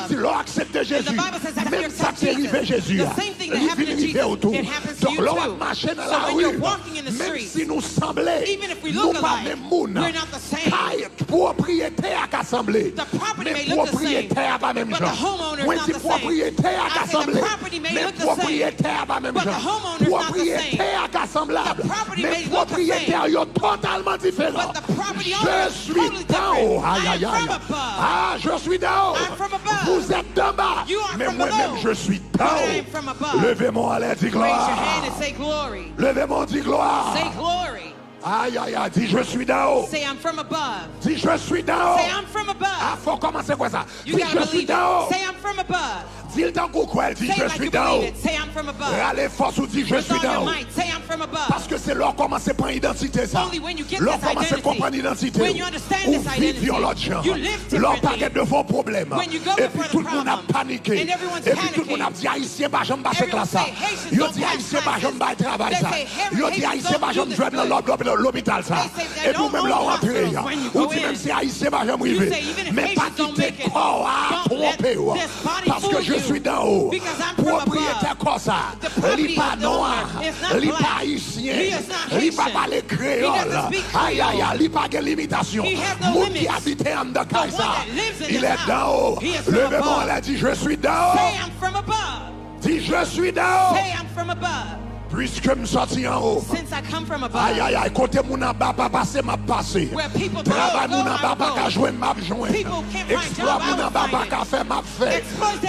dit l'on accepte Jésus. Même ça c'est arrivé Jésus. Il vient arriver autour. Donc l'on va marcher dans la rue. Même si nous semblons, nous pas même monde. Propriétaire à assembler. Mais propriétaire pas même gens. Moi si propriétaire à assembler. Mais propriétaire pas même gens. Propriétaire à assemblable. Mais propriétaire est totalement différent. Je suis d'en haut. Aïe aïe aïe. Ah, je suis d'en haut. Vous êtes d'en bas. Mais moi-même je suis d'en haut. Levez-moi à l'air, dit gloire. Levez-moi, dit gloire. Aïe aïe aïe, dis je suis d'en haut. Say I'm from above. Dis je suis d'en haut. Say I'm from above. Ah, faut commencer quoi ça? Dis je suis d'en haut. Say I'm from above. Dis le temps qu'on croit, dis je suis d'en haut. Say I'm from above. Allez, force ou dis je suis d'en haut. Say I'm from above. Parce que c'est là qu'on commence à prendre identité ça. Là qu'on commence à comprendre l'identité. Ou vivre l'autre gens. Là on parle de vos problèmes. Et puis tout le monde a paniqué. Et puis tout le monde a dit haïtien pas jamais passer classe ça. Ils ont dit haïtien pas jamais pas travail ça. Ils ont dit haïtien pas jamais jouer dans l'hôpital ça. Et puis même là on rentre. Ou dit même si haïtien pas jamais arrivé. Mais pas quitter corps à tromper. Parce que je suis d'en haut. Propriétaire comme ça. Il n'est pas noir. Il n'est pas haïtien. Il n'est pas parler créole. Aïe aïe aïe. Il n'est pas de limitation. Mon qui habite en dedans ça. Il est d'en haut. Levez-moi, elle a dit je suis d'en haut. Dis je suis d'en haut. Puisque je sorti en haut. Aïe aïe aïe, côté mon en bas pas passer m'a passé. Travail mon en bas pas jouer m'a joindre. Exploit mon en bas pas faire m'a fait.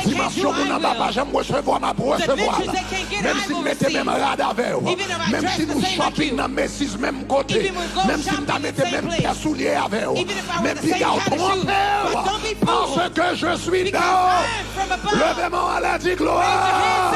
Dimension mon en bas pas jamais recevoir m'a recevoir. Même si nous mettez même rad avec. Même si nous shopping dans mes six même côté. Même si nous mettez même paire souliers avec. Même si nous trompez. Parce que je suis dans. Levez-moi à la dit gloire.